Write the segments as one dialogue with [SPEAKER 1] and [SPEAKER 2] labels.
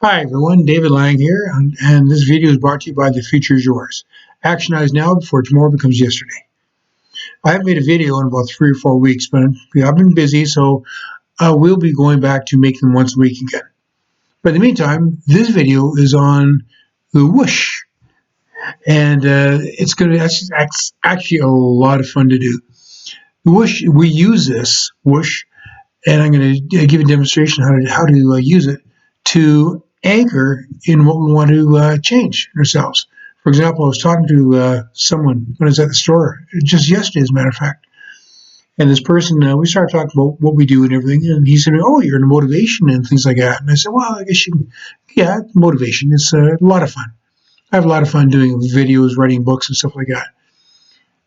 [SPEAKER 1] Hi everyone, David Lang here, and this video is brought to you by The Future is Yours. Actionize now before tomorrow becomes yesterday. I haven't made a video in about 3 or 4 weeks, but I've been busy, so we'll be going back to making them once a week again. But in the meantime, this video is on the Woosh, and that's actually a lot of fun to do. The Woosh, we use this Woosh, and I'm going to give a demonstration how to use it to anchor in what we want to change ourselves. For example, I was talking to someone when I was at the store just yesterday, as a matter of fact. And this person, we started talking about what we do and everything. And he said, "Oh, you're into motivation and things like that." And I said, "Well, I guess yeah, motivation. It's a lot of fun. I have a lot of fun doing videos, writing books, and stuff like that."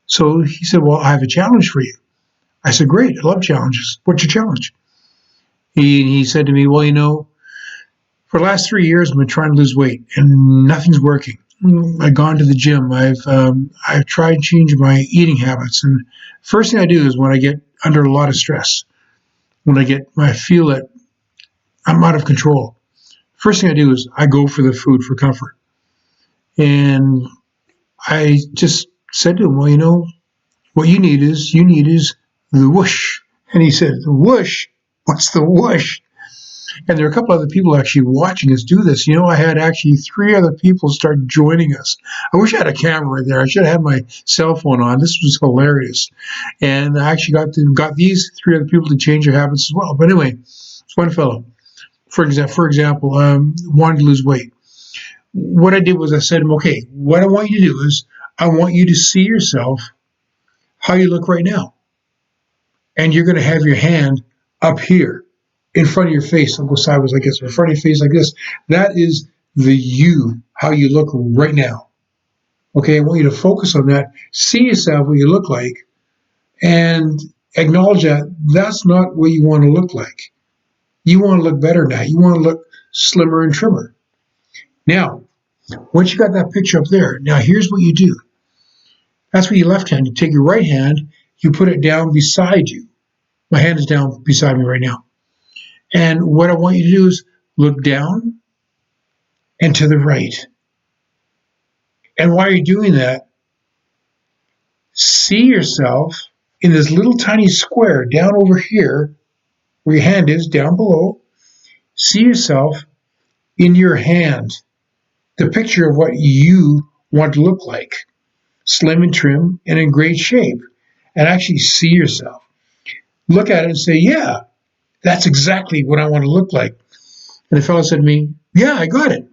[SPEAKER 1] So he said, "Well, I have a challenge for you." I said, "Great. I love challenges. What's your challenge?" He said to me, "Well, for the last 3 years, I've been trying to lose weight, and nothing's working. I've gone to the gym. I've tried changing my eating habits, and first thing I do is when I get under a lot of stress, when I feel that I'm out of control. First thing I do is I go for the food for comfort." And I just said to him, "Well, what you need is the whoosh." And he said, "The whoosh? What's the whoosh?" And there are a couple other people actually watching us do this. I had actually 3 other people start joining us. I wish I had a camera there. I should have had my cell phone on. This was hilarious. And I actually got these 3 other people to change their habits as well. But anyway, it's one fellow, for example, wanted to lose weight. What I did was I said to him, "Okay, what I want you to do is I want you to see yourself how you look right now. And you're going to have your hand up here in front of your face. I'll go sideways like this, in front of your face like this. That is the you, how you look right now. Okay, I want you to focus on that. See yourself what you look like and acknowledge that that's not what you want to look like. You want to look better now. You want to look slimmer and trimmer. Now, once you got that picture up there, now here's what you do. That's with your left hand. You take your right hand, you put it down beside you. My hand is down beside me right now. And what I want you to do is look down and to the right. And while you're doing that, see yourself in this little tiny square down over here, where your hand is, down below. See yourself in your hand, the picture of what you want to look like, slim and trim and in great shape. And actually see yourself. Look at it and say, "Yeah, that's exactly what I want to look like." And the fellow said to me, "Yeah, I got it.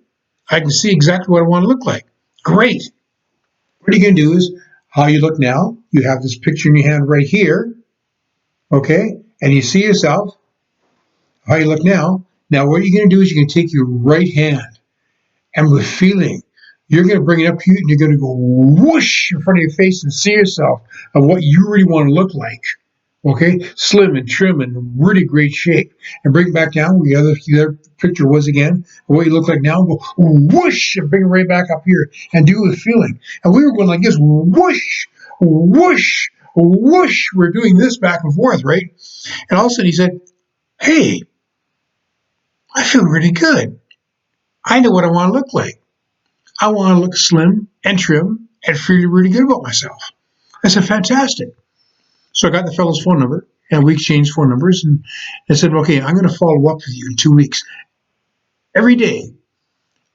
[SPEAKER 1] I can see exactly what I want to look like." Great. What you're going to do is how you look now. You have this picture in your hand right here, okay? And you see yourself, how you look now. Now, what you're going to do is you're going to take your right hand and with feeling, you're going to bring it up here and you're going to go whoosh in front of your face and see yourself of what you really want to look like. Okay, slim and trim and really great shape, and bring it back down where the other picture was again, and what you look like now. Go whoosh and bring it right back up here, and do it with feeling. And we were going like this, whoosh, whoosh, whoosh. We're doing this back and forth, right? And all of a sudden he said, "Hey, I feel really good. I know what I want to look like. I want to look slim and trim and feel really good about myself." I said, "Fantastic." So I got the fellow's phone number, and we exchanged phone numbers, and I said, "Okay, I'm going to follow up with you in 2 weeks. Every day,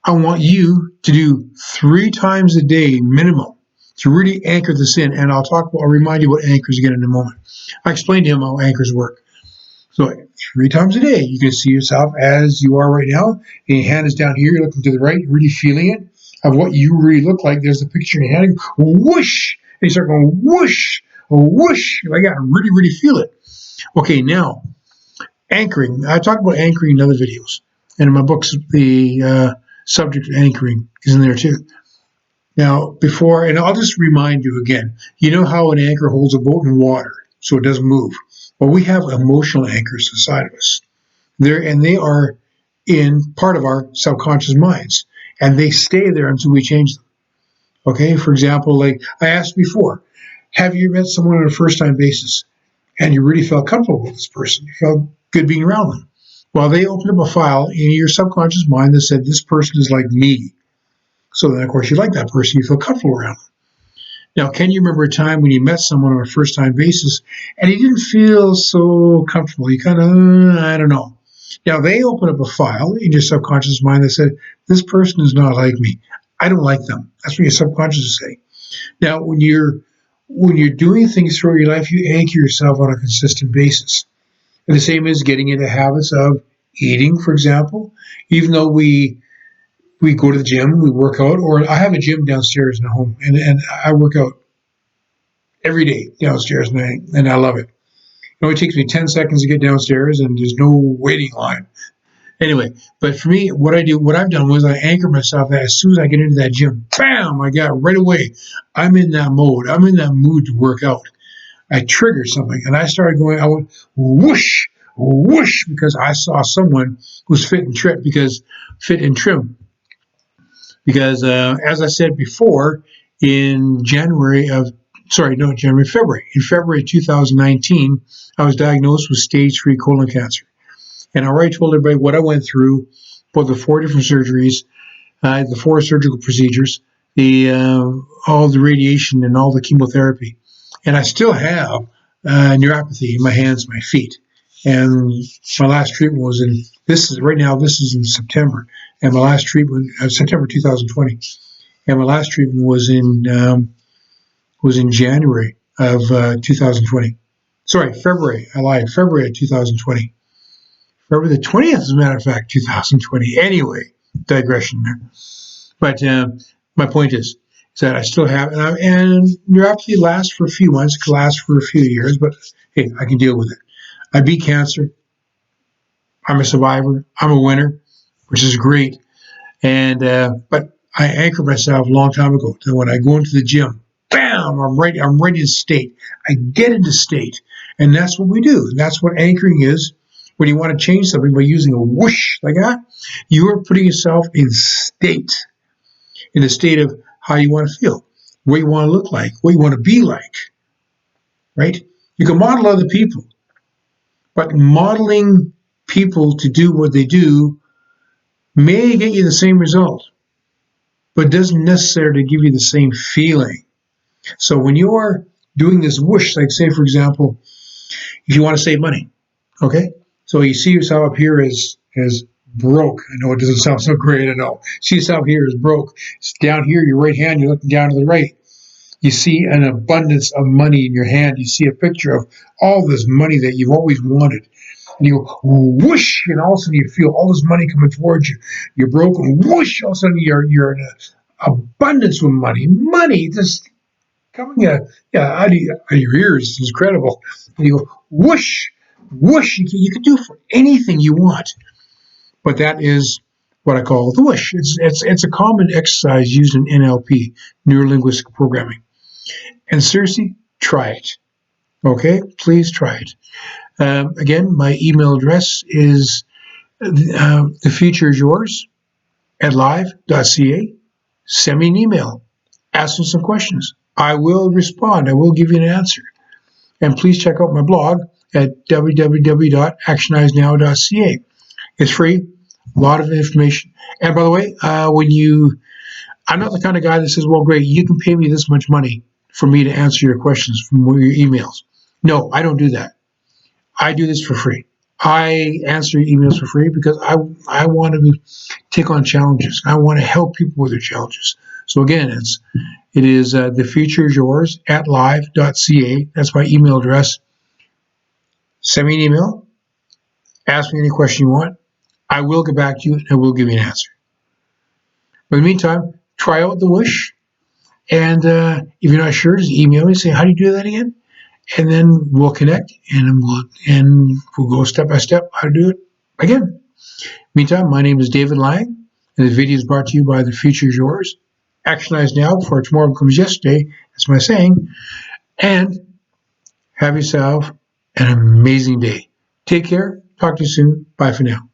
[SPEAKER 1] I want you to do 3 times a day minimum to really anchor this in." And I'll remind you what anchors again in a moment. I explained to him how anchors work. So 3 times a day, you can see yourself as you are right now. And your hand is down here, you're looking to the right, really feeling it of what you really look like. There's the picture in your hand. Whoosh! And you start going whoosh, whoosh. Like that, really, really feel it. Okay, now anchoring. I talk about anchoring in other videos, and in my books, the subject of anchoring is in there too. Now, and I'll just remind you again. You know how an anchor holds a boat in water, so it doesn't move. Well, we have emotional anchors inside of us. They are in part of our subconscious minds, and they stay there until we change them. Okay, for example, like I asked before, have you met someone on a first-time basis, and you really felt comfortable with this person? You felt good being around them. Well, they opened up a file in your subconscious mind that said, this person is like me. So then, of course, you like that person. You feel comfortable around them. Now, can you remember a time when you met someone on a first-time basis and you didn't feel so comfortable? You kind of, I don't know. Now, they open up a file in your subconscious mind that said, this person is not like me. I don't like them. That's what your subconscious is saying. Now, when you're doing things through your life, you anchor yourself on a consistent basis. And the same as getting into habits of eating, for example. Even though we go to the gym, we work out, or I have a gym downstairs in the home, and I work out every day downstairs, and I love it. It takes me 10 seconds to get downstairs, and there's no waiting line. Anyway, but for me, what I've done was I anchor myself that as soon as I get into that gym, bam, I got right away. I'm in that mode. I'm in that mood to work out. I triggered something, and I started going. I went whoosh, whoosh, because I saw someone who's fit and trim. Because as I said before, in February. In February 2019, I was diagnosed with stage 3 colon cancer. And I already told everybody what I went through, both the 4 different surgeries, the 4 surgical procedures, the all the radiation and all the chemotherapy. And I still have neuropathy in my hands, my feet. And my last treatment was this is in September. And my last treatment, September 2020. And my last treatment was in January of 2020. Sorry, February. I lied. February of 2020. February the 20th, as a matter of fact, 2020. Anyway, digression there. But my point is that I still have, and neuropathy lasts for a few months, it can last for a few years, but hey, I can deal with it. I beat cancer. I'm a survivor. I'm a winner, which is great. And but I anchored myself a long time ago that when I go into the gym, bam, I'm ready in state. I get into state. And that's what we do. And that's what anchoring is. When you want to change something by using a whoosh like that, you are putting yourself in a state of how you want to feel, what you want to look like, what you want to be like, right? You can model other people, but modeling people to do what they do may get you the same result, but doesn't necessarily give you the same feeling. So when you're doing this whoosh, like say, for example, if you want to save money, okay? So you see yourself up here as broke. I know it doesn't sound so great, I know. See yourself here as broke. It's down here, your right hand, you're looking down to the right. You see an abundance of money in your hand. You see a picture of all this money that you've always wanted. And you go whoosh, and all of a sudden you feel all this money coming towards you. You're broke, and whoosh, all of a sudden you're in an abundance of money. Money just coming out of your ears. It's incredible. And you go whoosh, whoosh. You can do for anything you want. But that is what I call the whoosh. It's a common exercise used in NLP, neuro-linguistic programming. And seriously, try it. Okay? Please try it. Again, my email address is the future is yours at live.ca. Send me an email. Ask me some questions. I will respond. I will give you an answer. And please check out my blog at www.actionize.now.ca. It's free. A lot of information. And by the way, I'm not the kind of guy that says, well, great, you can pay me this much money for me to answer your questions from your emails. No, I don't do that. I do this for free. I answer emails for free because I want to take on challenges. I want to help people with their challenges. So again, it is the future is yours at live.ca. That's my email address. Send me an email. Ask me any question you want. I will get back to you and I will give you an answer. But in the meantime, try out the whoosh. And if you're not sure, just email me. Say, how do you do that again? And then we'll connect and we'll go step by step how to do it again. Meantime, my name is David Lang, and the video is brought to you by The Future is Yours. Actionize now before tomorrow becomes yesterday. That's my saying. And have yourself an amazing day. Take care. Talk to you soon. Bye for now.